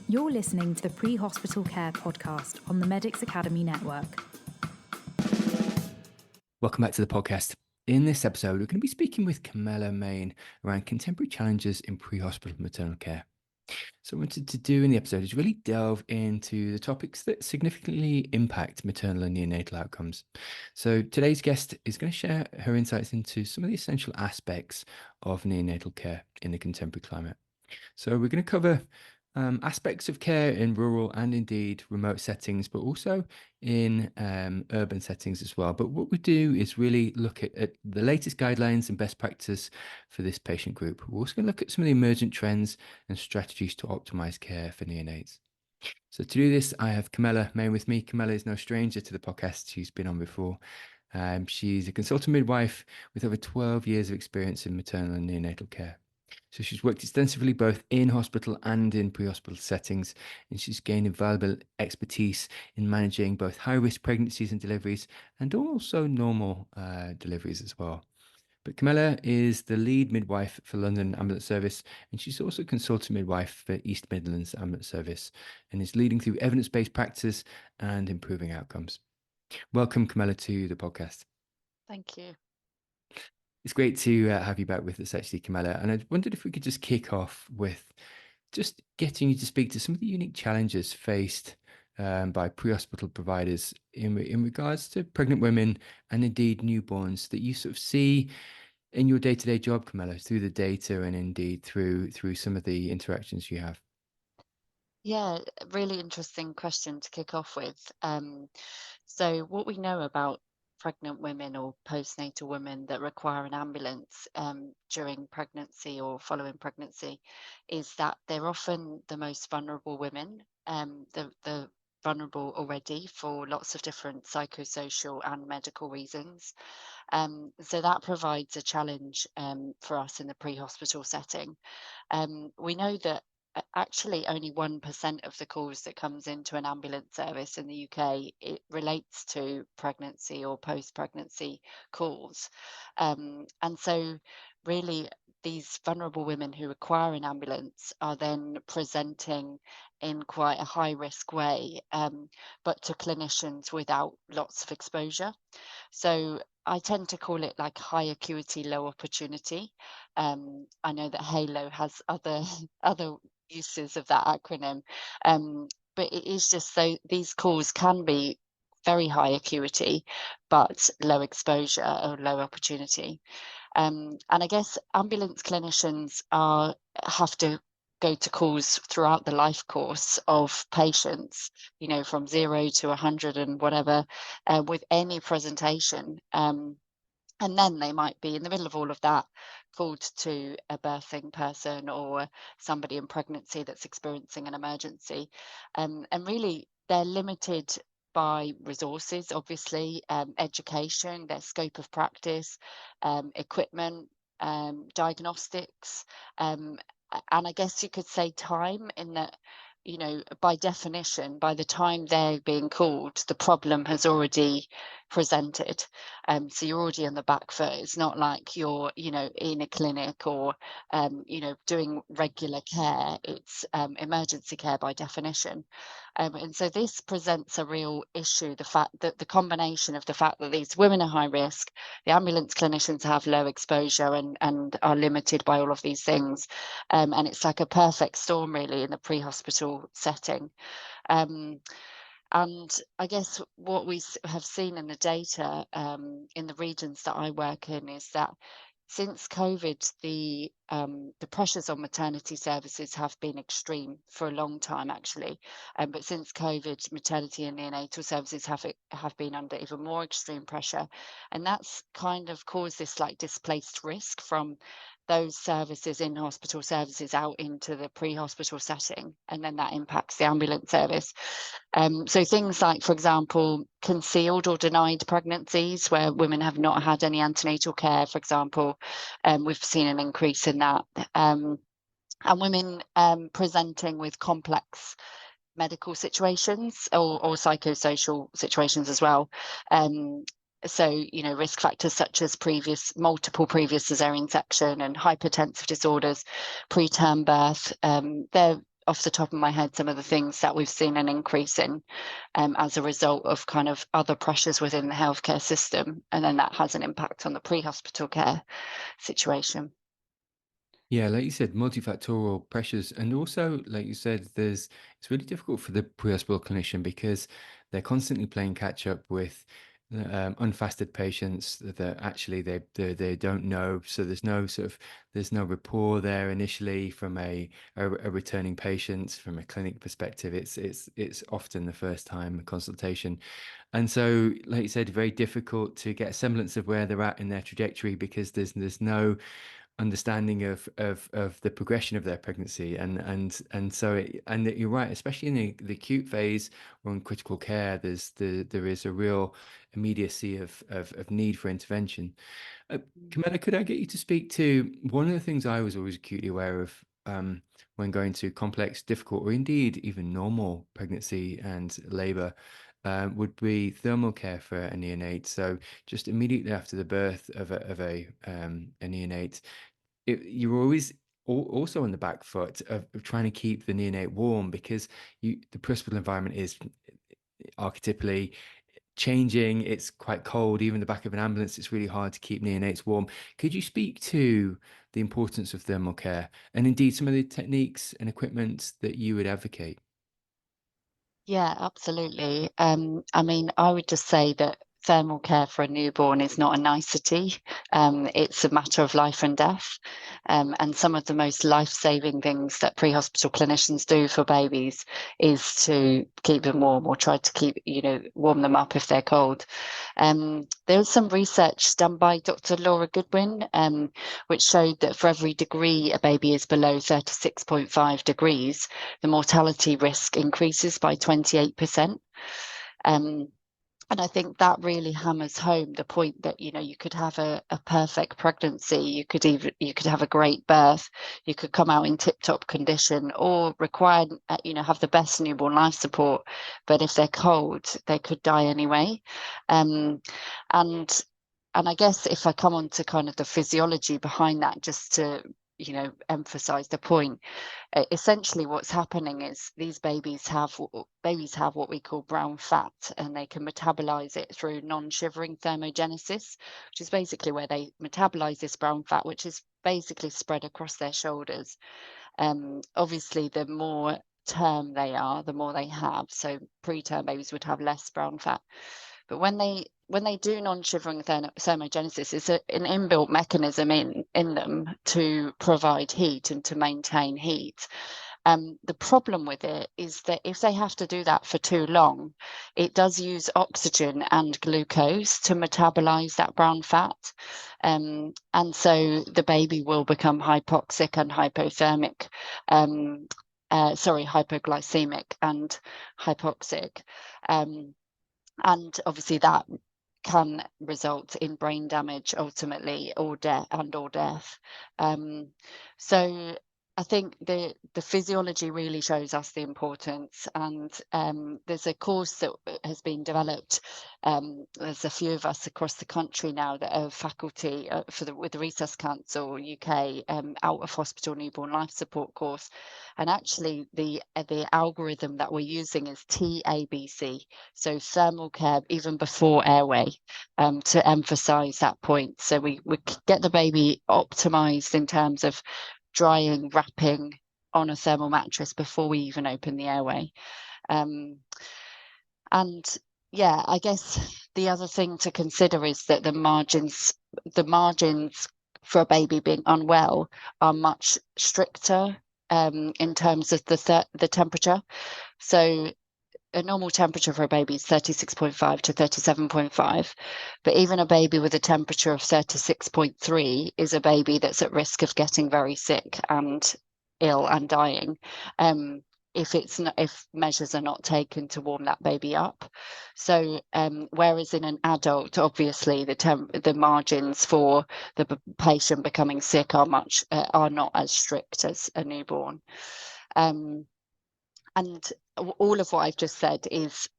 You're listening to the Pre-Hospital Care podcast on the Medics Academy Network. Welcome back to the podcast. In this episode, we're going to be speaking with Camilla Main around contemporary challenges in pre-hospital maternal care. So what I wanted to do in the episode is really delve into the topics that significantly impact maternal and neonatal outcomes. So today's guest is going to share her insights into some of the essential aspects of neonatal care in the contemporary climate. So we're going to cover aspects of care in rural and indeed remote settings, but also in urban settings as well. But what we do is really look at the latest guidelines and best practice for this patient group. We're also going to look at some of the emergent trends and strategies to optimize care for neonates. So to do this, I have Camilla Main with me. Camilla is no stranger to the podcast. She's been on before. She's a consultant midwife with over 12 years of experience in maternal and neonatal care. So she's worked extensively both in hospital and in pre-hospital settings, and she's gained invaluable expertise in managing both high-risk pregnancies and deliveries, and also normal deliveries as well. But Camilla is the lead midwife for London Ambulance Service, and she's also consultant midwife for East Midlands Ambulance Service, and is leading through evidence-based practice and improving outcomes. Welcome, Camilla, to the podcast. Thank you. It's great to have you back with us, actually, Camilla. And I wondered if we could just kick off with just getting you to speak to some of the unique challenges faced by pre-hospital providers in regards to pregnant women and indeed newborns that you sort of see in your day-to-day job, Camilla, through the data and indeed through some of the interactions you have. Yeah, really interesting question to kick off with. So what we know about pregnant women or postnatal women that require an ambulance during pregnancy or following pregnancy is that they're often the most vulnerable women. The vulnerable already for lots of different psychosocial and medical reasons. So that provides a challenge for us in the pre-hospital setting. We know that actually only 1% of the calls that comes into an ambulance service in the UK, it relates to pregnancy or post-pregnancy calls. And so really these vulnerable women who require an ambulance are then presenting in quite a high risk way, but to clinicians without lots of exposure. So I tend to call it like high acuity, low opportunity. I know that HALO has other other uses of that acronym, but it is just so these calls can be very high acuity, but low exposure or low opportunity. And I guess ambulance clinicians have to go to calls throughout the life course of patients, you know, from 0 to 100 and whatever, with any presentation. And then they might be in the middle of all of that called to a birthing person or somebody in pregnancy that's experiencing an emergency. And really, they're limited by resources, obviously, education, their scope of practice, equipment, diagnostics, and I guess you could say time, in that, you know, by definition, by the time they're being called, the problem has already presented. So you're already on the back foot. It's not like you're, you know, in a clinic or, you know, doing regular care. It's emergency care by definition. And so this presents a real issue, the fact that the combination of the fact that these women are high risk, the ambulance clinicians have low exposure and are limited by all of these things. And it's like a perfect storm really in the pre-hospital setting. And I guess what we have seen in the data in the regions that I work in is that since COVID, the pressures on maternity services have been extreme for a long time, actually. But since COVID, maternity and neonatal services have been under even more extreme pressure, and that's kind of caused this like displaced risk from those services, in hospital services, out into the pre-hospital setting, and then that impacts the ambulance service. So things like, for example, concealed or denied pregnancies where women have not had any antenatal care, for example, we've seen an increase in that. And women presenting with complex medical situations or psychosocial situations as well. So, you know, risk factors such as multiple previous cesarean section and hypertensive disorders, preterm birth, they're off the top of my head some of the things that we've seen an increase in as a result of kind of other pressures within the healthcare system, and then that has an impact on the pre-hospital care situation. Yeah, like you said, multifactorial pressures, and also, like you said, it's really difficult for the pre-hospital clinician because they're constantly playing catch up with unfasted patients that actually they don't know. So there's no rapport there initially from a returning patient from a clinic perspective. It's often the first time consultation, and so, like you said, very difficult to get a semblance of where they're at in their trajectory because there's no understanding of the progression of their pregnancy, and so you're right, especially in the acute phase or in critical care, there is a real immediacy of need for intervention. Camilla, could I get you to speak to one of the things I was always acutely aware of when going to complex, difficult, or indeed even normal pregnancy and labor, would be thermal care for a neonate. So just immediately after the birth of a neonate, you're always also on the back foot of trying to keep the neonate warm because the pre-hospital environment is archetypically changing. It's quite cold. Even the back of an ambulance, it's really hard to keep neonates warm. Could you speak to the importance of thermal care and indeed some of the techniques and equipment that you would advocate? Yeah, absolutely. I mean, I would just say that thermal care for a newborn is not a nicety. It's a matter of life and death. And some of the most life-saving things that pre-hospital clinicians do for babies is to keep them warm or try to keep, warm them up if they're cold. There was some research done by Dr. Laura Goodwin, which showed that for every degree a baby is below 36.5 degrees, the mortality risk increases by 28%. And I think that really hammers home the point that, you could have a perfect pregnancy, you could have a great birth, you could come out in tip-top condition or require, have the best newborn life support. But if they're cold, they could die anyway. And I guess if I come on to kind of the physiology behind that, just to, emphasize the point, essentially what's happening is these babies have what we call brown fat, and they can metabolize it through non-shivering thermogenesis, which is basically where they metabolize this brown fat, which is basically spread across their shoulders. Obviously, the more term they are, the more they have. So preterm babies would have less brown fat. But when they do non-shivering thermogenesis, it's an inbuilt mechanism in them to provide heat and to maintain heat. The problem with it is that if they have to do that for too long, it does use oxygen and glucose to metabolize that brown fat. And so the baby will become hypoxic and hypothermic, hypoglycemic and hypoxic. And obviously that can result in brain damage ultimately, or death. So I think the physiology really shows us the importance, and there's a course that has been developed. There's a few of us across the country now that are faculty with the Resus Council UK out of hospital newborn life support course, and actually the algorithm that we're using is TABC, so thermal care even before airway, to emphasise that point. So we get the baby optimised in terms of drying, wrapping on a thermal mattress before we even open the airway. And yeah, I guess the other thing to consider is that the margins for a baby being unwell are much stricter in terms of the temperature. So a normal temperature for a baby is 36.5 to 37.5, but even a baby with a temperature of 36.3 is a baby that's at risk of getting very sick and ill and dying, if measures are not taken to warm that baby up. So whereas in an adult, obviously the margins for the patient becoming sick are not as strict as a newborn. And all of what I've just said is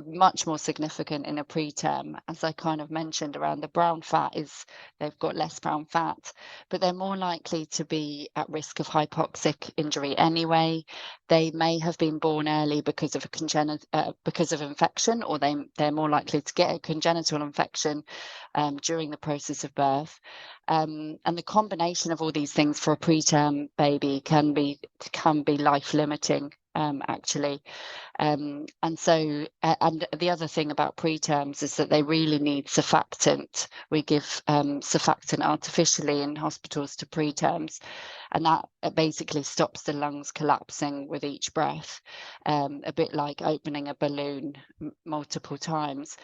much more significant in a preterm, as I kind of mentioned around the brown fat is they've got less brown fat, but they're more likely to be at risk of hypoxic injury anyway. They may have been born early because of a because of infection, or they're more likely to get a congenital infection during the process of birth. And the combination of all these things for a preterm baby can be life limiting, actually. And the other thing about preterms is that they really need surfactant. We give surfactant artificially in hospitals to preterms, and that basically stops the lungs collapsing with each breath, a bit like opening a balloon multiple times.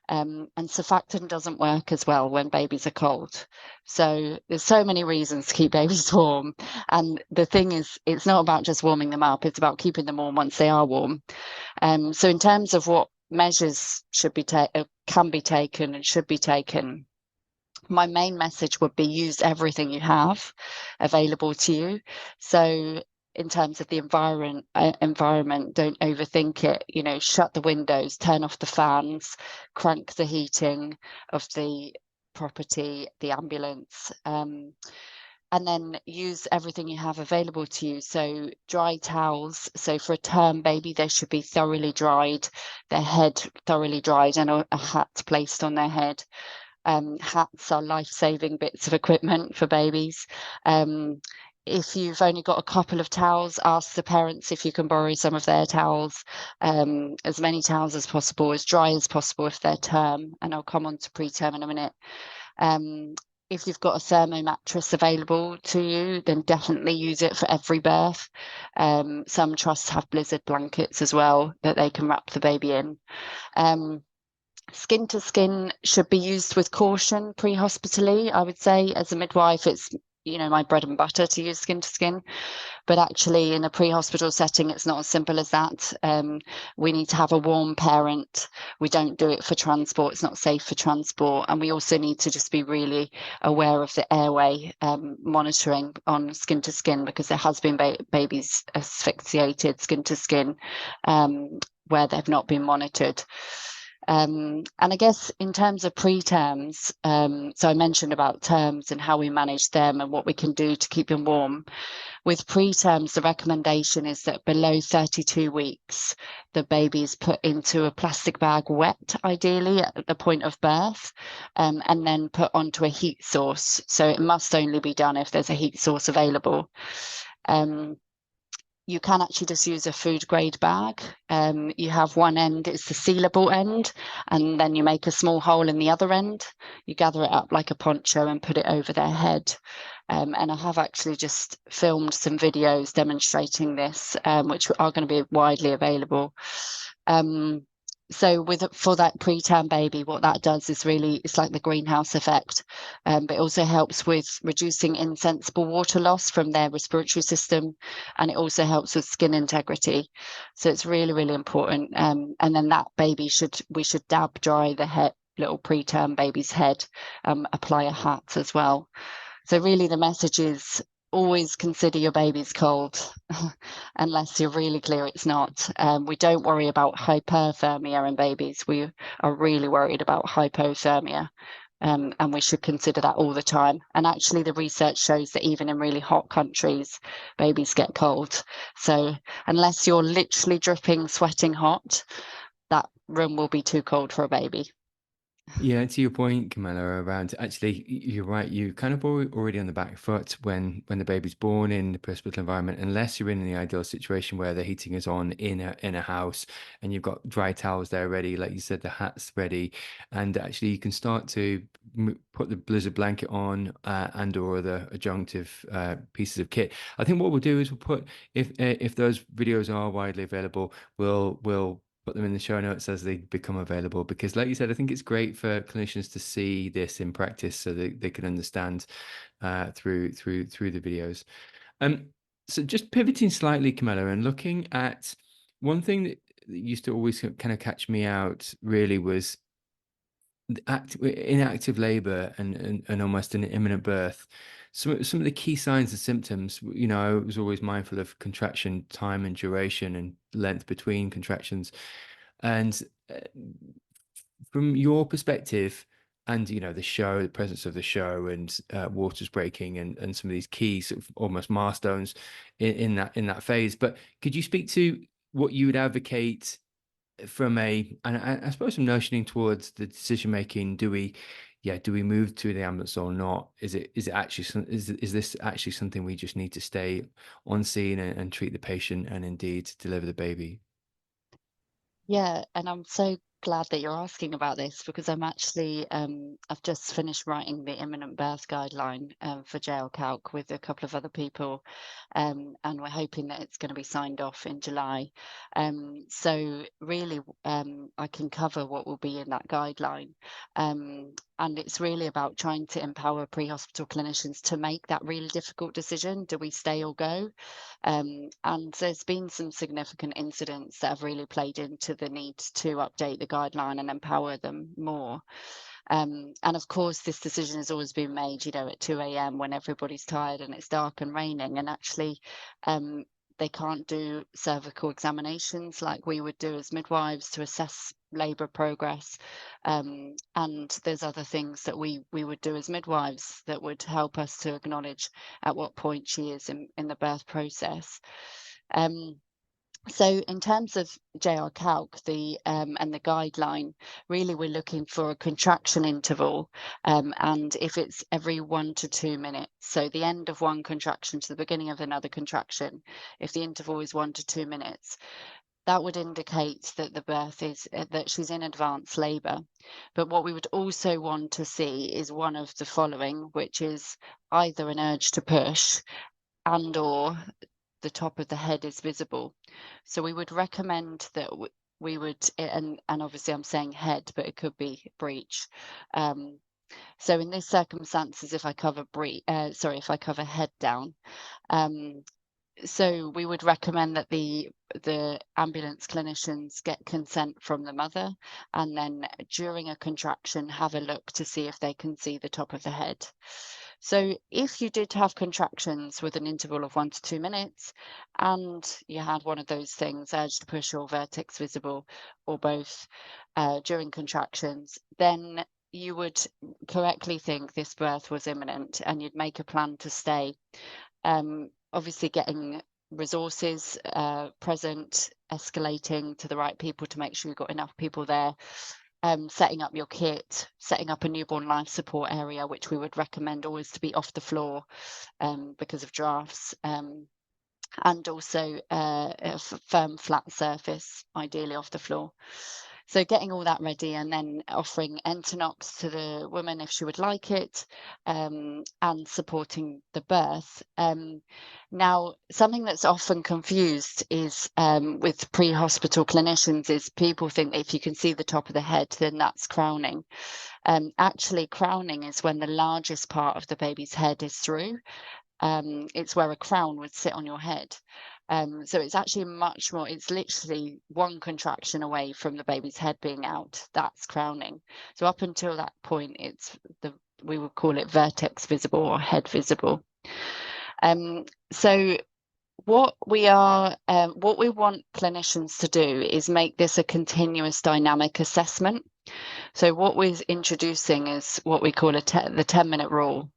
And surfactant doesn't work as well when babies are cold. So there's so many reasons to keep babies warm. And the thing is, it's not about just warming them up, it's about keeping them warm once they are warm. So in terms of what measures can be taken and should be taken, my main message would be use everything you have available to you. So in terms of the environment, don't overthink it. Shut the windows, turn off the fans, crank the heating of the property, the ambulance, and then use everything you have available to you. So dry towels. So for a term baby, they should be thoroughly dried, their head thoroughly dried, and a hat placed on their head. Hats are life-saving bits of equipment for babies. If you've only got a couple of towels, ask the parents if you can borrow some of their towels. As many towels as possible, as dry as possible if they're term, and I'll come on to preterm in a minute. If you've got a thermo mattress available to you, then definitely use it for every birth. Some trusts have blizzard blankets as well that they can wrap the baby in. Skin to skin should be used with caution pre-hospitally. I would say as a midwife, it's my bread and butter to use skin to skin, but actually in a pre-hospital setting, it's not as simple as that. We need to have a warm parent. We don't do it for transport. It's not safe for transport. And we also need to just be really aware of the airway monitoring on skin to skin, because there has been babies asphyxiated skin to skin where they've not been monitored. And I guess in terms of preterms, so I mentioned about terms and how we manage them and what we can do to keep them warm. With preterms, the recommendation is that below 32 weeks, the baby is put into a plastic bag wet, ideally at the point of birth, and then put onto a heat source. So it must only be done if there's a heat source available. You can actually just use a food grade bag. You have one end, it's the sealable end, and then you make a small hole in the other end. You gather it up like a poncho and put it over their head. And I have actually just filmed some videos demonstrating this, which are going to be widely available. So for that preterm baby, what that does is it's like the greenhouse effect, but it also helps with reducing insensible water loss from their respiratory system, and it also helps with skin integrity. So it's really, really important. And then that baby we should dab dry the little preterm baby's head, apply a hat as well. So really the message is always consider your baby's cold unless you're really clear it's not. We don't worry about hyperthermia in babies. We are really worried about hypothermia, and we should consider that all the time. And actually the research shows that even in really hot countries, babies get cold. So unless you're literally dripping, sweating hot, that room will be too cold for a baby. Yeah, to your point, Camilla, around actually, you're right. You kind of already on the back foot when the baby's born in the hospital environment, unless you're in the ideal situation where the heating is on in a house and you've got dry towels there ready, like you said, the hat's ready, and actually you can start to put the blizzard blanket on and or the adjunctive pieces of kit. I think what we'll do is we'll put if those videos are widely available, we'll put them in the show notes as they become available, because like you said, I think it's great for clinicians to see this in practice so that they can understand through the videos. So just pivoting slightly, Camilla, and looking at one thing that used to always kind of catch me out really was in active labor and almost an imminent birth. Some of the key signs and symptoms, I was always mindful of contraction time and duration and length between contractions. And from your perspective, and the show, the presence of the show, and waters breaking, and some of these key sort of almost milestones in that phase. But could you speak to what you would advocate from and I suppose I'm notioning towards the decision making? Do we move to the ambulance or not? Is this actually something we just need to stay on scene and treat the patient and indeed deliver the baby? Yeah, and I'm so glad that you're asking about this because I'm actually I've just finished writing the imminent birth guideline for JL Calc with a couple of other people, and we're hoping that it's going to be signed off in July. So really, I can cover what will be in that guideline, and it's really about trying to empower pre-hospital clinicians to make that really difficult decision: do we stay or go? And there's been some significant incidents that have really played into the need to update the guideline and empower them more. And of course, this decision has always been made, at 2 a.m. when everybody's tired and it's dark and raining. And actually, they can't do cervical examinations like we would do as midwives to assess labour progress. And there's other things that we would do as midwives that would help us to acknowledge at what point she is in the birth process. So in terms of JR Calc, and the guideline, really we're looking for a contraction interval, and if it's every 1 to 2 minutes, so the end of one contraction to the beginning of another contraction, if the interval is 1 to 2 minutes, that would indicate that the birth is that she's in advanced labour. But what we would also want to see is one of the following, which is either an urge to push and/or the top of the head is visible. So we would recommend that we would, and obviously I'm saying head, but it could be breech. So in these circumstances, if I cover head down, so we would recommend that the ambulance clinicians get consent from the mother, and then during a contraction have a look to see if they can see the top of the head. So if you did have contractions with an interval of 1 to 2 minutes and you had one of those things, urge to push or vertex visible, or both, during contractions, then you would correctly think this birth was imminent and you'd make a plan to stay. Obviously getting resources present, escalating to the right people to make sure you've got enough people there, setting up your kit, setting up a newborn life support area, which we would recommend always to be off the floor because of drafts, and also a firm flat surface, ideally off the floor. So getting all that ready and then offering Entonox to the woman if she would like it, and supporting the birth. Now, something that's often confused is with pre-hospital clinicians is people think if you can see the top of the head, then that's crowning. Actually, crowning is when the largest part of the baby's head is through. It's where a crown would sit on your head. So it's actually much more, it's literally one contraction away from the baby's head being out. That's crowning. So up until that point, we would call it vertex visible or head visible. So what we want clinicians to do is make this a continuous dynamic assessment. So what we're introducing is what we call the 10-minute rule.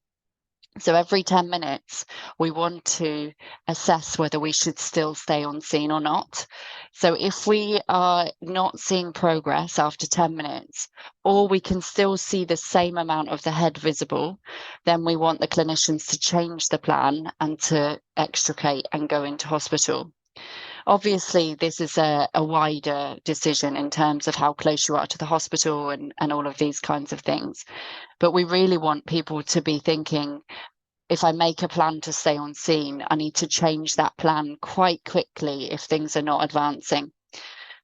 So every 10 minutes, we want to assess whether we should still stay on scene or not. So if we are not seeing progress after 10 minutes, or we can still see the same amount of the head visible, then we want the clinicians to change the plan and to extricate and go into hospital. Obviously, this is a wider decision in terms of how close you are to the hospital and all of these kinds of things. But we really want people to be thinking, if I make a plan to stay on scene, I need to change that plan quite quickly if things are not advancing.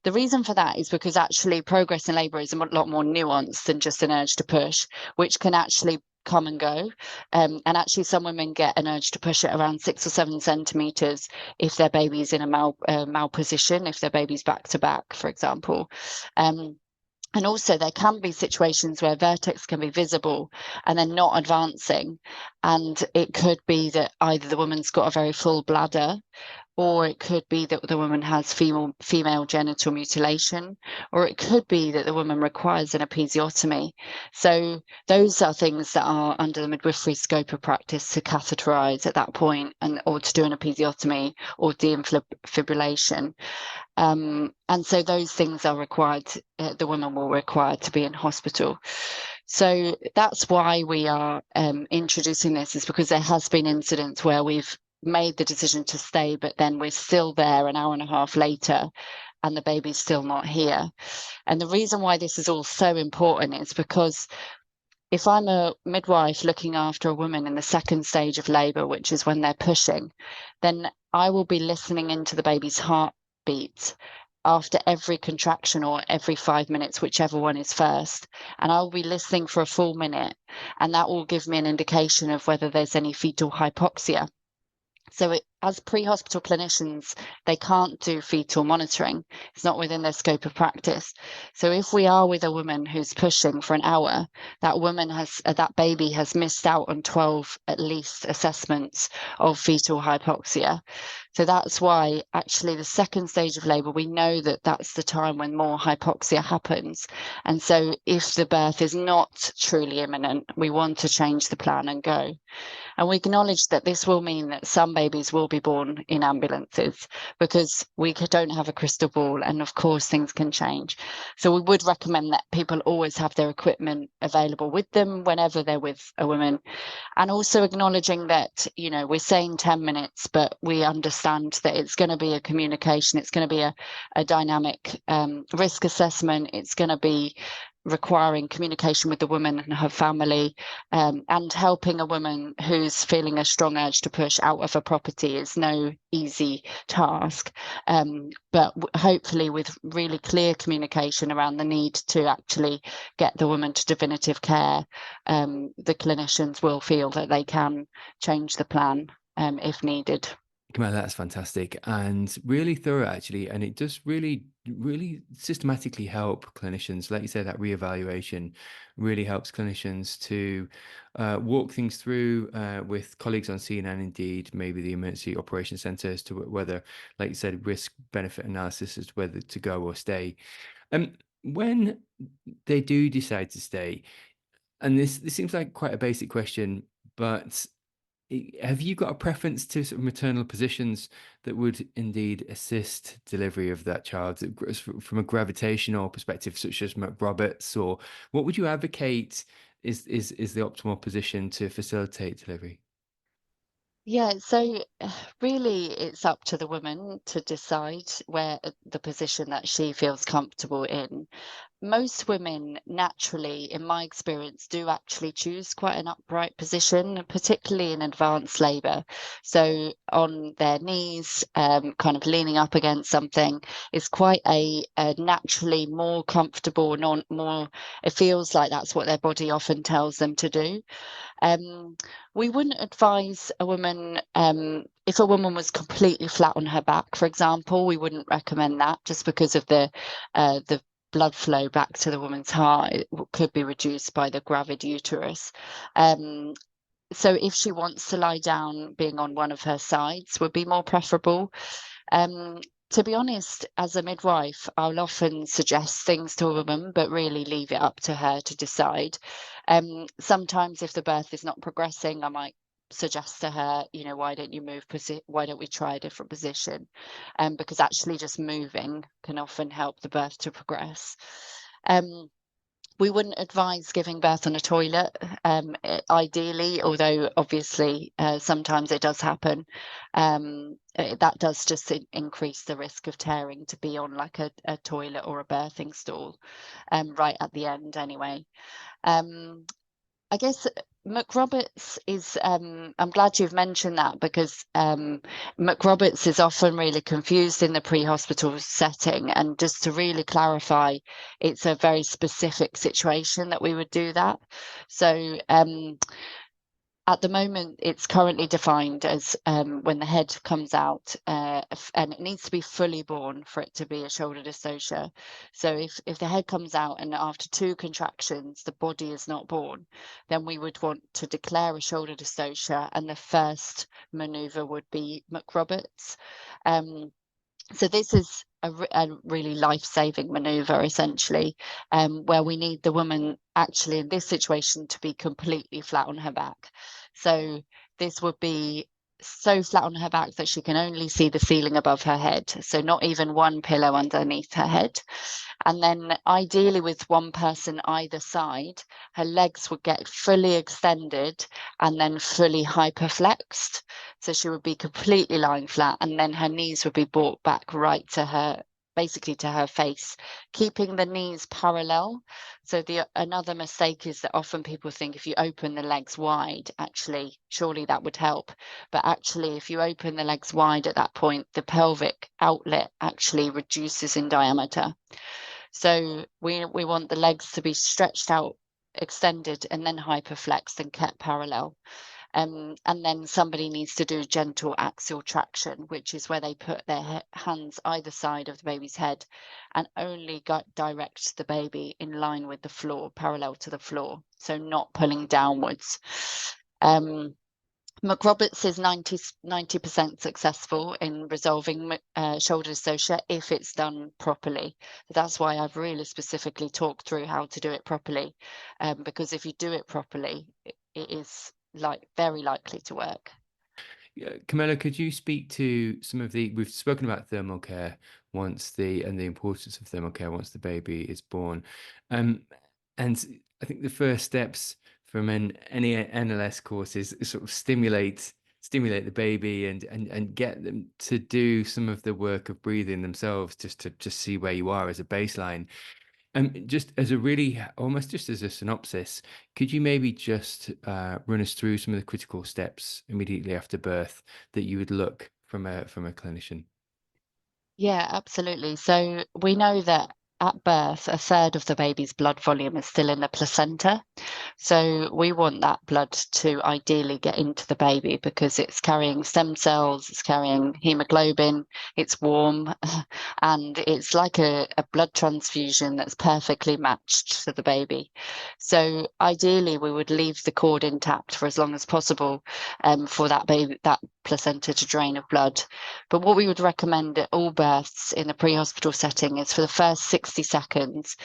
The reason for that is because actually progress in labour is a lot more nuanced than just an urge to push, which can actually come and go. And actually some women get an urge to push at around 6 or 7 centimetres if their baby's in a malposition, if their baby's back to back, for example. And also there can be situations where vertex can be visible and then not advancing. And it could be that either the woman's got a very full bladder or it could be that the woman has female genital mutilation, or it could be that the woman requires an episiotomy. So those are things that are under the midwifery scope of practice to catheterize at that point, or to do an episiotomy or defibrillation. And so those things are required, the woman will require to be in hospital. So that's why we are introducing this, is because there has been incidents where we've made the decision to stay, but then we're still there an hour and a half later and the baby's still not here. And the reason why this is all so important is because if I'm a midwife looking after a woman in the second stage of labour, which is when they're pushing, then I will be listening into the baby's heartbeat after every contraction or every 5 minutes, whichever one is first. And I'll be listening for a full minute, and that will give me an indication of whether there's any fetal hypoxia. So as pre-hospital clinicians, they can't do fetal monitoring. It's not within their scope of practice. So if we are with a woman who's pushing for an hour, that baby has missed out on 12 at least assessments of fetal hypoxia. So that's why actually the second stage of labour, we know that that's the time when more hypoxia happens. And so if the birth is not truly imminent, we want to change the plan and go. And we acknowledge that this will mean that some babies will be born in ambulances, because we don't have a crystal ball, and of course things can change. So we would recommend that people always have their equipment available with them whenever they're with a woman. And also acknowledging that, we're saying 10 minutes, but we understand that it's going to be a communication, it's going to be a dynamic risk assessment, it's going to be requiring communication with the woman and her family, and helping a woman who's feeling a strong urge to push out of a property is no easy task. But hopefully with really clear communication around the need to actually get the woman to definitive care, the clinicians will feel that they can change the plan if needed. Camilla, that's fantastic and really thorough, actually. And it does really, really systematically help clinicians. Like you say, that reevaluation really helps clinicians to walk things through with colleagues on scene, and indeed maybe the emergency operations centre, as to whether, like you said, risk benefit analysis as to whether to go or stay. When they do decide to stay, and this seems like quite a basic question, but have you got a preference to sort of maternal positions that would indeed assist delivery of that child from a gravitational perspective, such as McRoberts, or what would you advocate is the optimal position to facilitate delivery? Yeah, so really it's up to the woman to decide where the position that she feels comfortable in. Most women naturally, in my experience, do actually choose quite an upright position, particularly in advanced labour. So on their knees, kind of leaning up against something, is quite a naturally more comfortable, it feels like that's what their body often tells them to do. We wouldn't advise a woman, if a woman was completely flat on her back, for example, we wouldn't recommend that, just because of the blood flow back to the woman's heart. It could be reduced by the gravid uterus. So if she wants to lie down, being on one of her sides would be more preferable. To be honest, as a midwife, I'll often suggest things to a woman, but really leave it up to her to decide. Sometimes if the birth is not progressing, I might suggest to her, why don't you why don't we try a different position? Because actually just moving can often help the birth to progress. We wouldn't advise giving birth on a toilet, ideally, although obviously sometimes it does happen. That does just increase the risk of tearing to be on like a toilet or a birthing stool, right at the end anyway. I guess McRoberts is, I'm glad you've mentioned that, because McRoberts is often really confused in the pre-hospital setting. And just to really clarify, it's a very specific situation that we would do that. So At the moment, it's currently defined as when the head comes out, and it needs to be fully born for it to be a shoulder dystocia. So if the head comes out and after 2 contractions the body is not born, then we would want to declare a shoulder dystocia, and the first manoeuvre would be McRoberts. So this is a really life-saving manoeuvre, essentially, where we need the woman actually in this situation to be completely flat on her back. So this would be so flat on her back that she can only see the ceiling above her head. So not even one pillow underneath her head. And then ideally with one person either side, her legs would get fully extended and then fully hyperflexed. So she would be completely lying flat, and then her knees would be brought back right to her, basically to her face, keeping the knees parallel. So another mistake is that often people think if you open the legs wide, actually, surely that would help. But actually, if you open the legs wide at that point, the pelvic outlet actually reduces in diameter. So we want the legs to be stretched out, extended, and then hyperflexed and kept parallel. And then somebody needs to do gentle axial traction, which is where they put their hands either side of the baby's head and only direct the baby in line with the floor, parallel to the floor, so not pulling downwards. McRoberts is 90% successful in resolving shoulder dystocia if it's done properly. That's why I've really specifically talked through how to do it properly, because if you do it properly, it is very likely to work. Camilla, could you speak to some of we've spoken about thermal care and the importance of thermal care once the baby is born. And I think the first steps from any NLS course is sort of stimulate the baby and get them to do some of the work of breathing themselves, just to see where you are as a baseline. Just as almost just as a synopsis, could you maybe just run us through some of the critical steps immediately after birth that you would look from a clinician? Yeah, absolutely. So we know that at birth, a third of the baby's blood volume is still in the placenta. So we want that blood to ideally get into the baby because it's carrying stem cells, it's carrying hemoglobin, it's warm, and it's like a blood transfusion that's perfectly matched to the baby. So ideally, we would leave the cord intact for as long as possible for that placenta to drain of blood. But what we would recommend at all births in the pre-hospital setting is for the first 60 seconds,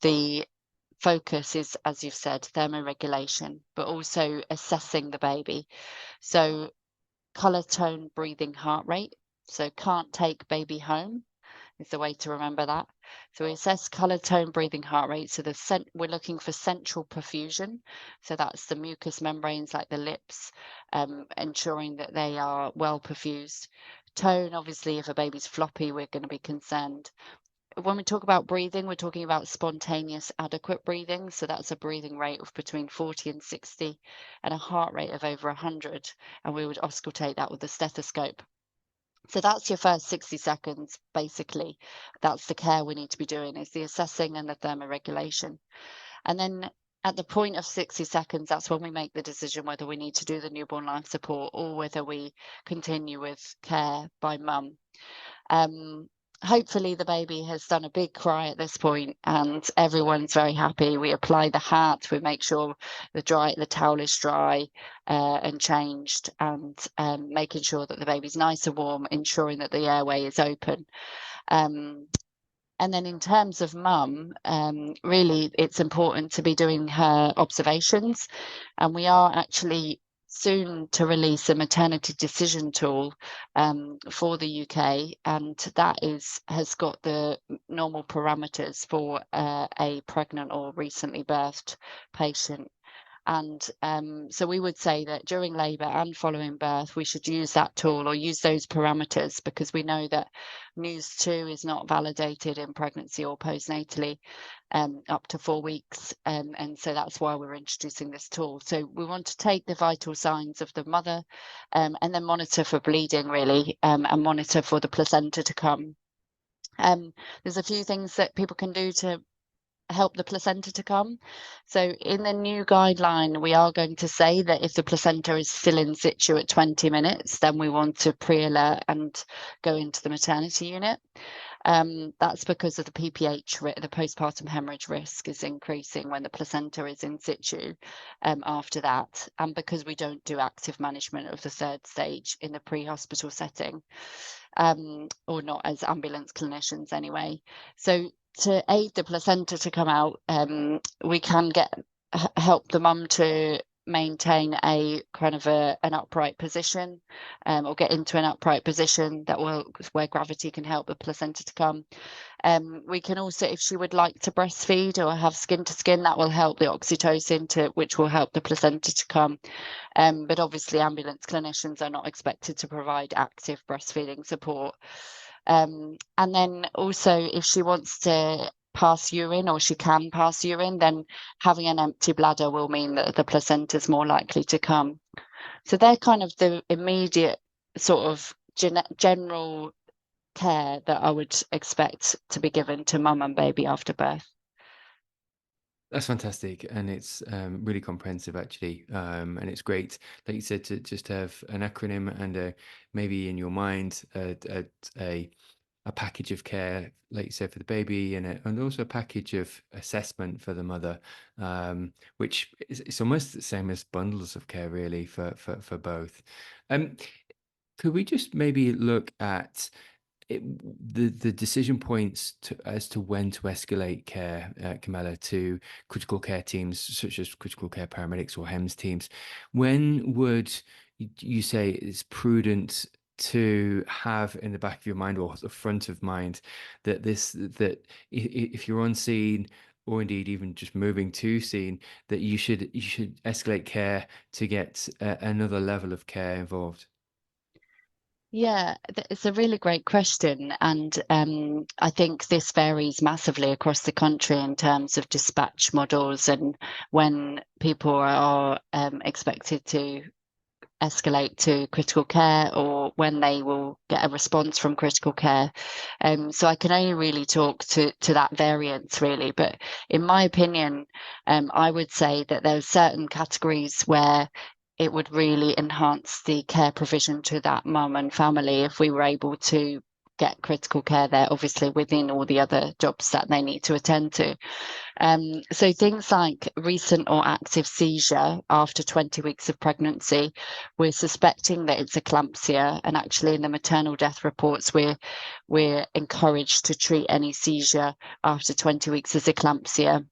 the focus is, as you've said, thermoregulation, but also assessing the baby. So color, tone, breathing, heart rate. So can't take baby home is the way to remember that. So we assess color, tone, breathing, heart rate. So we're looking for central perfusion. So that's the mucous membranes like the lips, ensuring that they are well perfused. Tone, obviously, if a baby's floppy, we're going to be concerned. When we talk about breathing, we're talking about spontaneous adequate breathing. So that's a breathing rate of between 40 and 60 and a heart rate of over 100. And we would auscultate that with the stethoscope. So that's your first 60 seconds, basically. That's the care we need to be doing, is the assessing and the thermoregulation. And then at the point of 60 seconds, that's when we make the decision whether we need to do the newborn life support or whether we continue with care by mum. Hopefully the baby has done a big cry at this point and everyone's very happy. We apply the hat, we make sure the towel is dry and changed, and making sure that the baby's nice and warm, ensuring that the airway is open. And then in terms of mum, really it's important to be doing her observations, and we are actually soon to release a maternity decision tool for the UK, and that has got the normal parameters for a pregnant or recently birthed patient. And so we would say that during labour and following birth, we should use that tool or use those parameters, because we know that NEWS2 is not validated in pregnancy or postnatally up to 4 weeks. And so that's why we're introducing this tool. So we want to take the vital signs of the mother and then monitor for bleeding, really, and monitor for the placenta to come. There's a few things that people can do to help the placenta to come. So in the new guideline, we are going to say that if the placenta is still in situ at 20 minutes, then we want to pre-alert and go into the maternity unit. That's because of the PPH, the postpartum hemorrhage risk is increasing when the placenta is in situ after that, and because we don't do active management of the third stage in the pre-hospital setting, or not as ambulance clinicians anyway. So to aid the placenta to come out, we can help the mum to maintain a kind of an upright position, or get into an upright position where gravity can help the placenta to come. We can also, if she would like to breastfeed or have skin to skin, that will help the oxytocin which will help the placenta to come. But obviously ambulance clinicians are not expected to provide active breastfeeding support. And then also, if she wants to pass urine, or she can pass urine, then having an empty bladder will mean that the placenta is more likely to come. So they're kind of the immediate sort of general care that I would expect to be given to mum and baby after birth. That's fantastic, and it's really comprehensive actually, and it's great, like you said, to just have an acronym and maybe in your mind a package of care, like you said, for the baby, and also a package of assessment for the mother, which is it's almost the same as bundles of care really for both. Um, could we just maybe look at the decision points as to when to escalate care, Camilla, to critical care teams such as critical care paramedics or HEMS teams? When would you say it's prudent to have in the back of your mind or the front of mind that if you're on scene, or indeed even just moving to scene, that you should escalate care to get another level of care involved? Yeah, it's a really great question. And I think this varies massively across the country in terms of dispatch models and when people are expected to escalate to critical care, or when they will get a response from critical care. So I can only really talk to that variance really. But in my opinion, I would say that there are certain categories where it would really enhance the care provision to that mum and family if we were able to get critical care there, obviously within all the other jobs that they need to attend to. So things like recent or active seizure after 20 weeks of pregnancy, we're suspecting that it's eclampsia, and actually in the maternal death reports we're encouraged to treat any seizure after 20 weeks as eclampsia,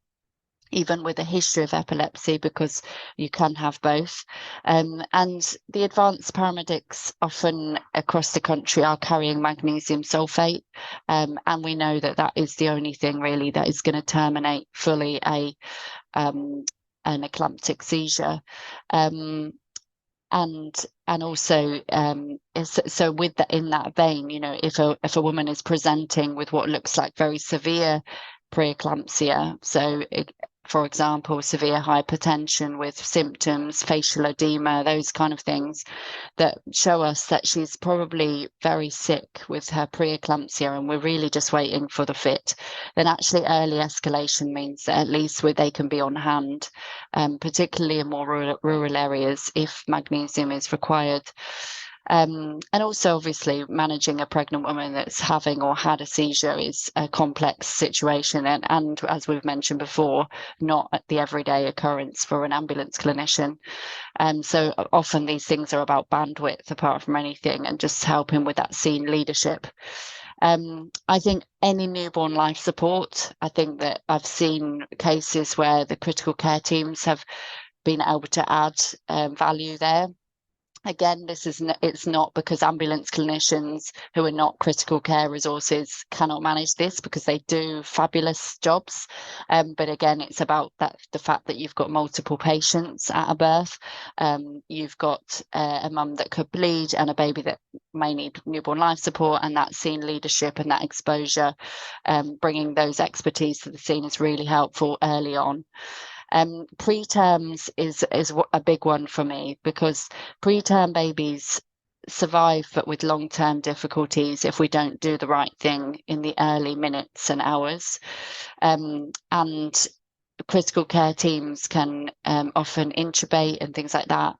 even with a history of epilepsy, because you can have both. And the advanced paramedics often across the country are carrying magnesium sulfate, and we know that that is the only thing really that is going to terminate fully an eclamptic seizure. And also, so with that, in that vein, you know, if a woman is presenting with what looks like very severe preeclampsia, so for example, severe hypertension with symptoms, facial edema, those kind of things that show us that she's probably very sick with her preeclampsia and we're really just waiting for the fit, then actually early escalation means that at least they can be on hand, particularly in more rural areas if magnesium is required. And also, obviously, managing a pregnant woman that's having or had a seizure is a complex situation, and as we've mentioned before, not the everyday occurrence for an ambulance clinician. So often these things are about bandwidth apart from anything, and just helping with that scene leadership. I think any newborn life support, I think that I've seen cases where the critical care teams have been able to add value there. Again, it's not because ambulance clinicians who are not critical care resources cannot manage this, because they do fabulous jobs. But again, it's about the fact that you've got multiple patients at a birth. You've got a mum that could bleed and a baby that may need newborn life support, and that scene leadership and that exposure, bringing those expertise to the scene is really helpful early on. Preterms is a big one for me, because preterm babies survive, but with long-term difficulties if we don't do the right thing in the early minutes and hours. And critical care teams can often intubate and things like that.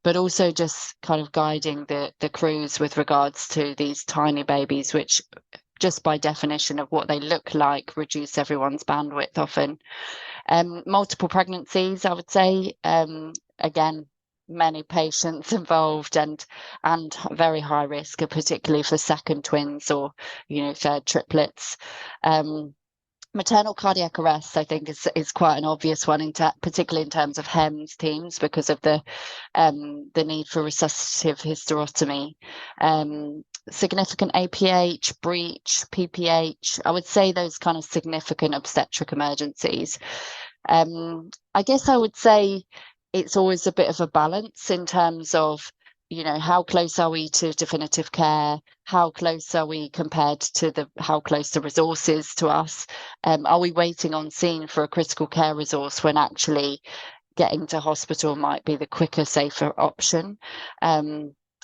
But also just kind of guiding the crews with regards to these tiny babies, which just by definition of what they look like, reduce everyone's bandwidth often. Multiple pregnancies, I would say, again, many patients involved and very high risk, particularly for second twins or, third triplets. Maternal cardiac arrest, I think, is quite an obvious one, particularly in terms of HEMS teams, because of the need for resuscitative hysterotomy. Significant APH, breech, PPH, I would say those kind of significant obstetric emergencies. I guess I would say it's always a bit of a balance in terms of, how close are we to definitive care? How close are we compared to how close the resources to us? Are we waiting on scene for a critical care resource when actually getting to hospital might be the quicker, safer option?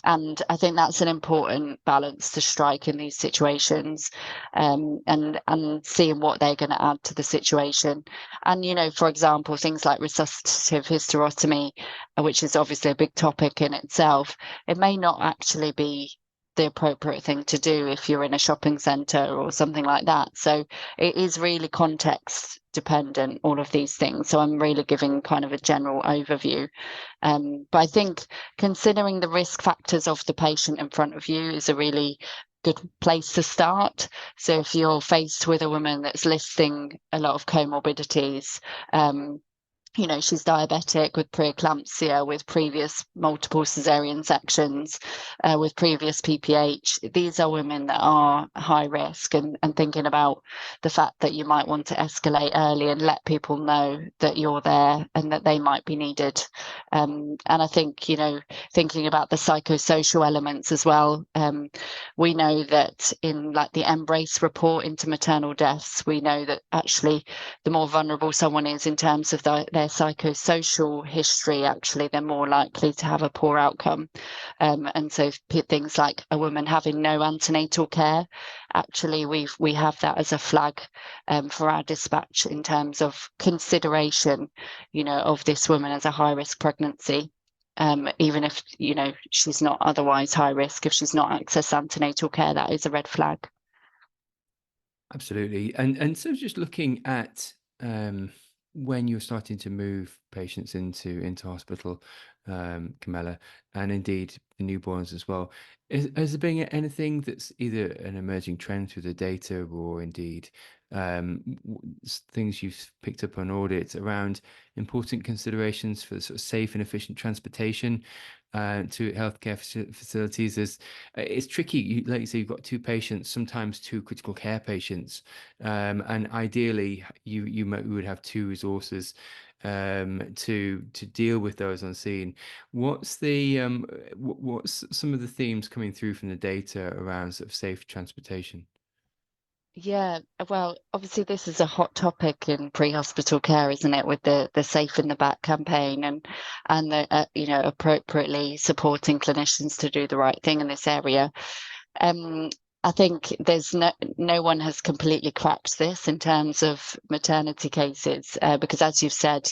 And I think that's an important balance to strike in these situations, and seeing what they're going to add to the situation. And, for example, things like resuscitative hysterotomy, which is obviously a big topic in itself, it may not actually be the appropriate thing to do if you're in a shopping centre or something like that. So it is really context dependent, all of these things. So I'm really giving kind of a general overview. But I think considering the risk factors of the patient in front of you is a really good place to start. So if you're faced with a woman that's listing a lot of comorbidities, she's diabetic with preeclampsia, with previous multiple cesarean sections, with previous PPH. These are women that are high risk, and thinking about the fact that you might want to escalate early and let people know that you're there and that they might be needed. And I think, thinking about the psychosocial elements as well, we know that in like the Embrace report into maternal deaths, we know that actually the more vulnerable someone is in terms of their psychosocial history, actually they're more likely to have a poor outcome. And so things like a woman having no antenatal care, actually we have that as a flag for our dispatch in terms of consideration, of this woman as a high risk pregnancy. Even if, she's not otherwise high risk, if she's not accessed antenatal care, that is a red flag. Absolutely. And so just looking at when you're starting to move patients into hospital, Camilla, and indeed the newborns as well, has there been anything that's either an emerging trend through the data or indeed things you've picked up on audits around important considerations for sort of safe and efficient transportation to healthcare facilities? It's tricky. Like you say, you've got two patients, sometimes two critical care patients, and ideally you would have two resources to deal with those on scene. What's some of the themes coming through from the data around sort of safe transportation? Yeah, well, obviously this is a hot topic in pre-hospital care, isn't it, with the Safe in the Back campaign and the appropriately supporting clinicians to do the right thing in this area. I think there's no one has completely cracked this in terms of maternity cases, because as you've said,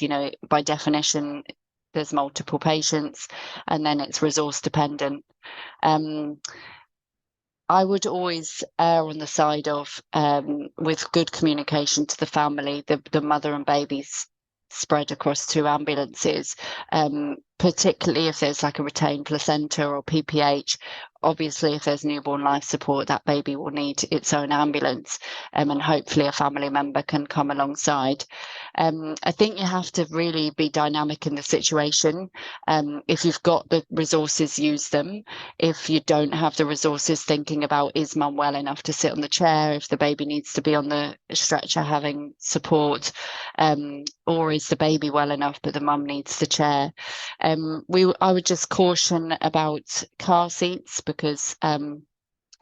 by definition, there's multiple patients and then it's resource dependent. I would always err on the side of, with good communication to the family, the mother and babies spread across two ambulances, particularly if there's like a retained placenta or PPH. Obviously, if there's newborn life support, that baby will need its own ambulance, and hopefully a family member can come alongside. I think you have to really be dynamic in the situation. If you've got the resources, use them. If you don't have the resources, thinking about, is mum well enough to sit on the chair? If the baby needs to be on the stretcher having support, or is the baby well enough but the mum needs the chair? I would just caution about car seats, because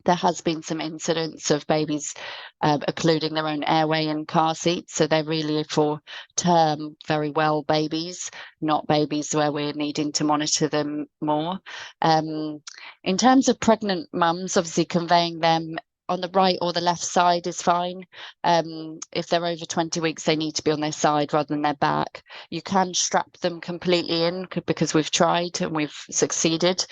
There has been some incidents of babies occluding their own airway in car seats. So they're really for term very well babies, not babies where we're needing to monitor them more. In terms of pregnant mums, obviously conveying them on the right or the left side is fine. If they're over 20 weeks, they need to be on their side rather than their back. You can strap them completely in because we've tried and we've succeeded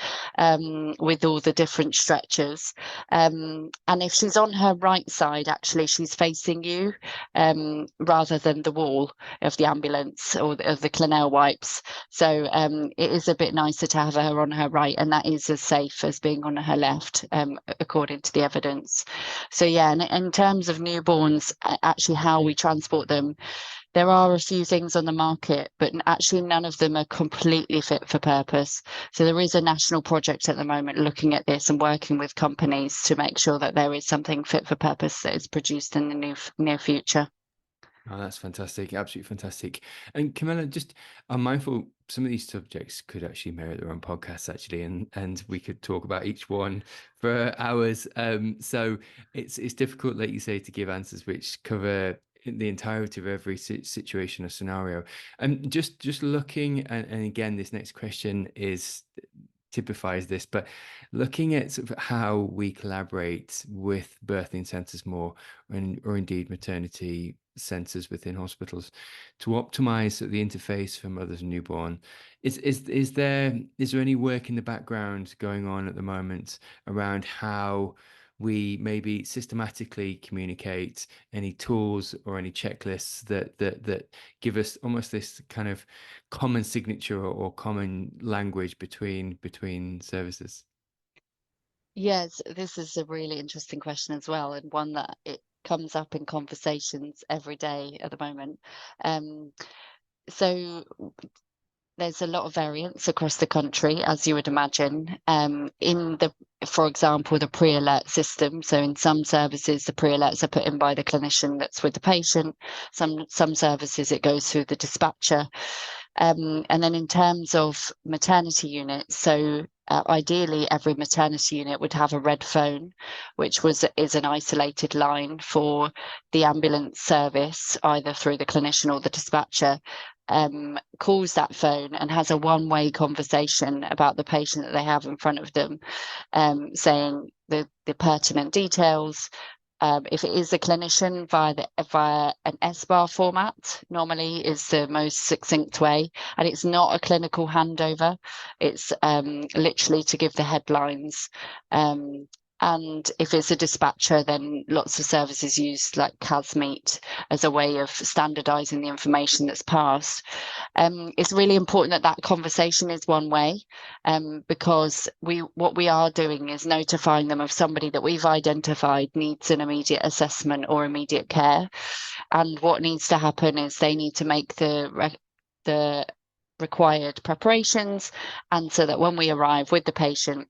with all the different stretchers. And if she's on her right side, actually, she's facing you rather than the wall of the ambulance or of the Clinell wipes. So it is a bit nicer to have her on her right, and that is as safe as being on her left, according to the evidence. So yeah, and in terms of newborns, actually how we transport them, there are a few things on the market, but actually none of them are completely fit for purpose. So there is a national project at the moment looking at this and working with companies to make sure that there is something fit for purpose that is produced in the near future. Oh, that's fantastic. Absolutely fantastic. And Camilla, just I'm mindful some of these subjects could actually merit their own podcasts actually, and we could talk about each one for hours. So it's difficult, like you say, to give answers which cover the entirety of every situation or scenario. And just looking, and again, this next question is typifies this, but looking at sort of how we collaborate with birthing centres more, or indeed maternity centres within hospitals, to optimize the interface for mothers and newborn. Is there any work in the background going on at the moment around how we maybe systematically communicate, any tools or any checklists that give us almost this kind of common signature or common language between services? Yes, this is a really interesting question as well, and one that it comes up in conversations every day at the moment. So there's a lot of variance across the country, as you would imagine. For example, the pre-alert system. So in some services, the pre-alerts are put in by the clinician that's with the patient. Some services, it goes through the dispatcher. And then in terms of maternity units, so ideally every maternity unit would have a red phone, which is an isolated line for the ambulance service, either through the clinician or the dispatcher. Calls that phone and has a one-way conversation about the patient that they have in front of them, saying the pertinent details. If it is a clinician, via an SBAR format, normally is the most succinct way, and it's not a clinical handover. It's literally to give the headlines. And if it's a dispatcher, then lots of services use like CASMeet as a way of standardizing the information that's passed. It's really important that that conversation is one way, because what we are doing is notifying them of somebody that we've identified needs an immediate assessment or immediate care. And what needs to happen is they need to make the required preparations, and so that when we arrive with the patient,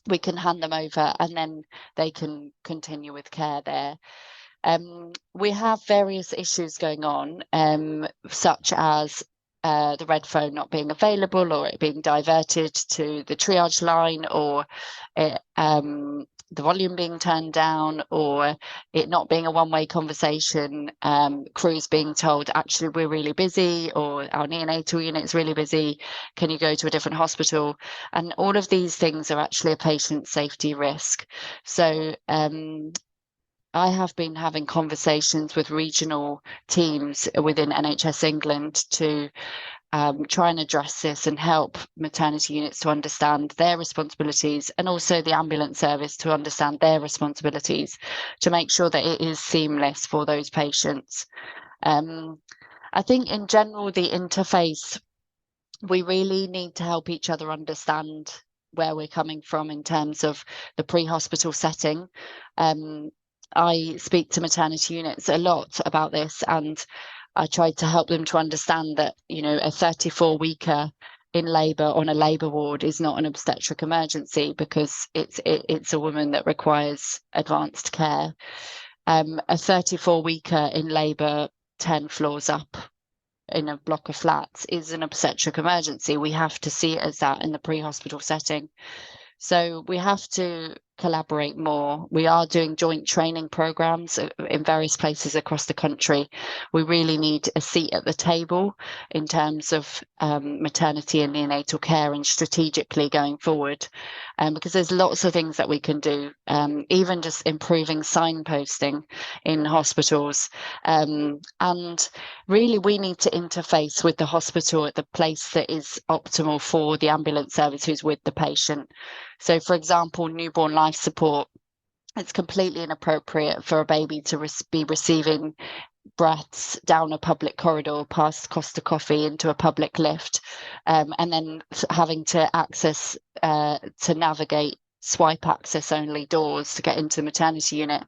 we can hand them over and then they can continue with care there. We have various issues going on, such as the red phone not being available, or it being diverted to the triage line, or the volume being turned down, or it not being a one-way conversation, crews being told, actually, we're really busy, or our neonatal unit's really busy, can you go to a different hospital? And all of these things are actually a patient safety risk. So I have been having conversations with regional teams within NHS England to try and address this and help maternity units to understand their responsibilities, and also the ambulance service to understand their responsibilities, to make sure that it is seamless for those patients. I think in general, the interface, we really need to help each other understand where we're coming from in terms of the pre-hospital setting. I speak to maternity units a lot about this, and I tried to help them to understand that, you know, a 34-weeker in labour on a labour ward is not an obstetric emergency, because it's a woman that requires advanced care. A 34-weeker in labour 10 floors up in a block of flats is an obstetric emergency. We have to see it as that in the pre-hospital setting. So we have to collaborate more. We are doing joint training programs in various places across the country. We really need a seat at the table in terms of maternity and neonatal care and strategically going forward, because there's lots of things that we can do, even just improving signposting in hospitals, and really we need to interface with the hospital at the place that is optimal for the ambulance service who's with the patient. So for example, newborn life support, it's completely inappropriate for a baby to be receiving breaths down a public corridor past Costa Coffee into a public lift, and then having to access to navigate swipe access only doors to get into the maternity unit.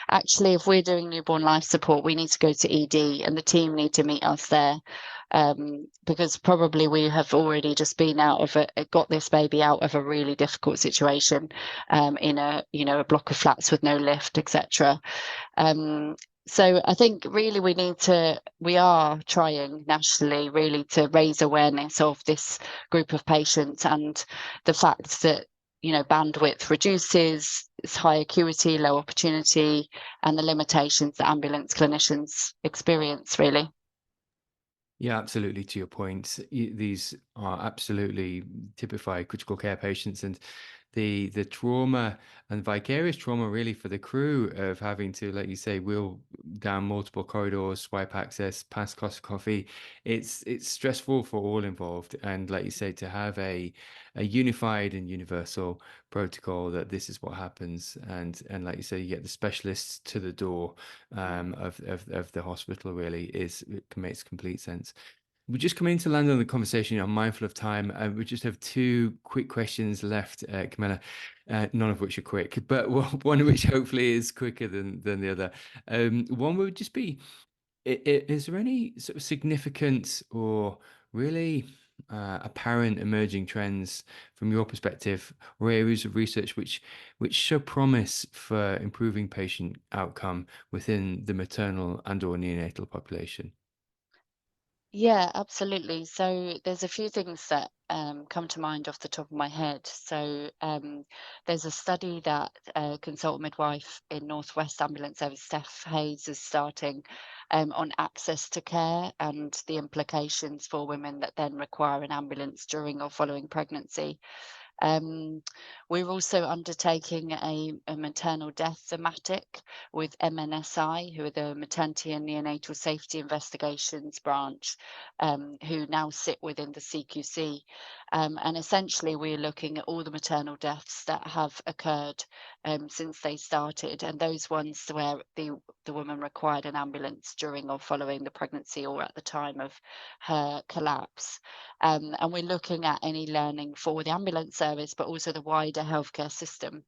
Actually, if we're doing newborn life support, we need to go to ED and the team need to meet us there, because probably we have already just been got this baby out of a really difficult situation, in a block of flats with no lift, etc. So I think really we are trying nationally really to raise awareness of this group of patients and the fact that, bandwidth reduces, it's high acuity, low opportunity, and the limitations that ambulance clinicians experience, really. Yeah, absolutely. To your point, these are absolutely typified critical care patients, and the trauma and vicarious trauma really for the crew of having to, like you say, wheel down multiple corridors, swipe access, past Costa Coffee. It's stressful for all involved, and like you say, to have a unified and universal protocol that this is what happens, and like you say, you get the specialists to the door of the hospital. Really, makes complete sense. We're just coming to land on the conversation. I'm mindful of time. We just have two quick questions left, Camilla, none of which are quick, but one of which hopefully is quicker than the other. One would just be, is there any sort of significant or really apparent emerging trends from your perspective or areas of research which show promise for improving patient outcome within the maternal and/or neonatal population? Yeah, absolutely. So there's a few things that come to mind off the top of my head. So there's a study that consultant midwife in Northwest Ambulance Service, Steph Hayes, is starting on access to care and the implications for women that then require an ambulance during or following pregnancy. Um, we're also undertaking a maternal death thematic with MNSI, who are the Maternity and Neonatal Safety Investigations branch, who now sit within the CQC. And essentially, we're looking at all the maternal deaths that have occurred since they started, and those ones where the woman required an ambulance during or following the pregnancy or at the time of her collapse. And we're looking at any learning for the ambulance service, but also the wider healthcare system.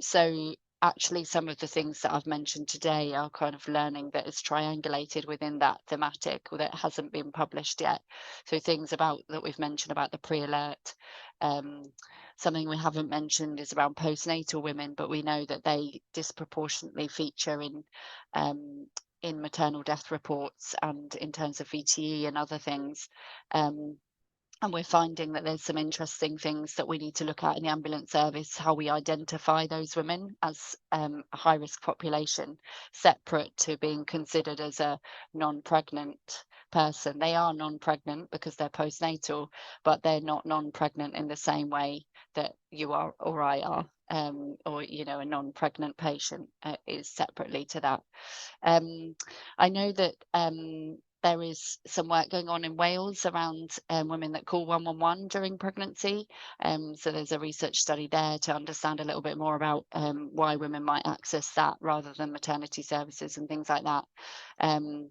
So actually some of the things that I've mentioned today are kind of learning that is triangulated within that thematic or that hasn't been published yet. So things about that we've mentioned about the pre-alert. Something we haven't mentioned is around postnatal women, but we know that they disproportionately feature in maternal death reports and in terms of VTE and other things. And we're finding that there's some interesting things that we need to look at in the ambulance service, how we identify those women as a high risk population, separate to being considered as a non-pregnant person. They are non-pregnant because they're postnatal, but they're not non-pregnant in the same way that you are or I are. Or a non-pregnant patient is separately to that. I know that there is some work going on in Wales around women that call 111 during pregnancy. So there's a research study there to understand a little bit more about why women might access that rather than maternity services and things like that. And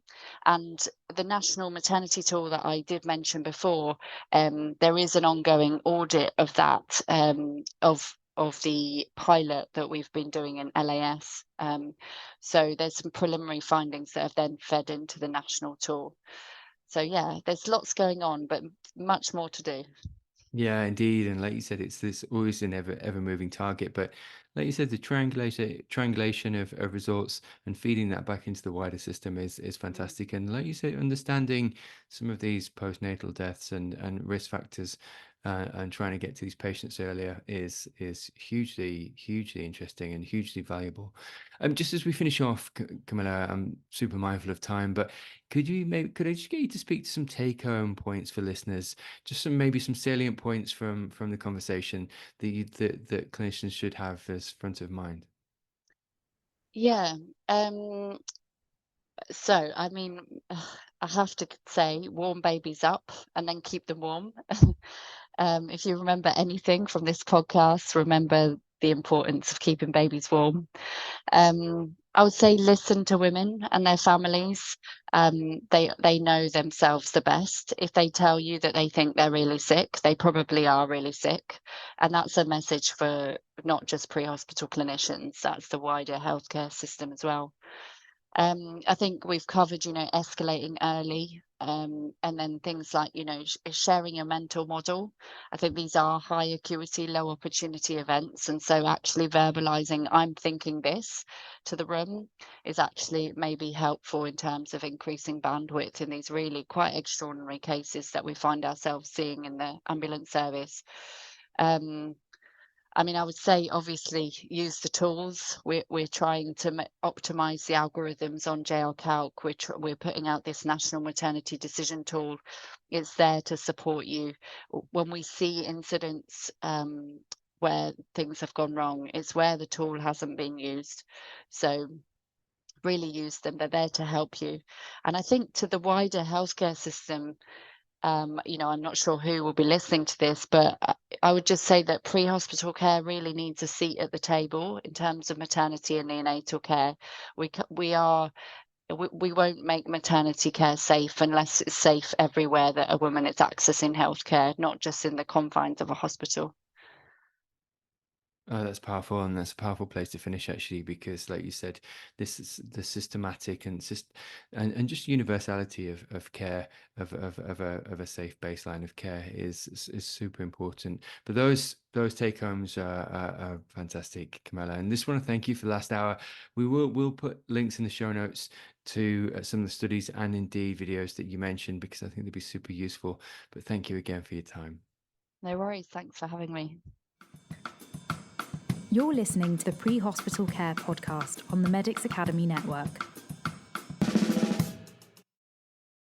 the national maternity tool that I did mention before, there is an ongoing audit of that, of the pilot that we've been doing in LAS. So there's some preliminary findings that have then fed into the national tool. So yeah, there's lots going on, but much more to do. Yeah, indeed. And like you said, it's this always an ever moving target. But like you said, the triangulation of results and feeding that back into the wider system is fantastic. And like you said, understanding some of these postnatal deaths and risk factors and trying to get to these patients earlier is hugely interesting and hugely valuable. Just as we finish off, Camilla, I'm super mindful of time, but could I just get you to speak to some take-home points for listeners, just some salient points from the conversation that clinicians should have as front of mind? Yeah. Um, so, I mean, I have to say, warm babies up and then keep them warm. If you remember anything from this podcast, remember the importance of keeping babies warm. I would say listen to women and their families. They know themselves the best. If they tell you that they think they're really sick, they probably are really sick, and that's a message for not just pre-hospital clinicians. That's the wider healthcare system as well. I think we've covered, escalating early, and then things like, sharing your mental model. I think these are high acuity, low opportunity events. And so actually verbalizing, I'm thinking this to the room is actually maybe helpful in terms of increasing bandwidth in these really quite extraordinary cases that we find ourselves seeing in the ambulance service. Um, I mean, I would say obviously use the tools. We're trying to optimize the algorithms on JL Calc. We're putting out this national maternity decision tool. It's there to support you when we see incidents where things have gone wrong. It's where the tool hasn't been used. So really use them. They're there to help you. And I think to the wider healthcare system, I'm not sure who will be listening to this, but I would just say that pre-hospital care really needs a seat at the table in terms of maternity and neonatal care. We won't make maternity care safe unless it's safe everywhere that a woman is accessing healthcare, not just in the confines of a hospital. Oh, that's powerful, and that's a powerful place to finish actually, because, like you said, this is the systematic and just universality of care of a safe baseline of care is super important. But those take homes are fantastic, Camilla. And just want to thank you for the last hour. We'll put links in the show notes to some of the studies and indeed videos that you mentioned, because I think they'd be super useful. But thank you again for your time. No worries. Thanks for having me. You're listening to the Pre-Hospital Care podcast on the Medics Academy Network.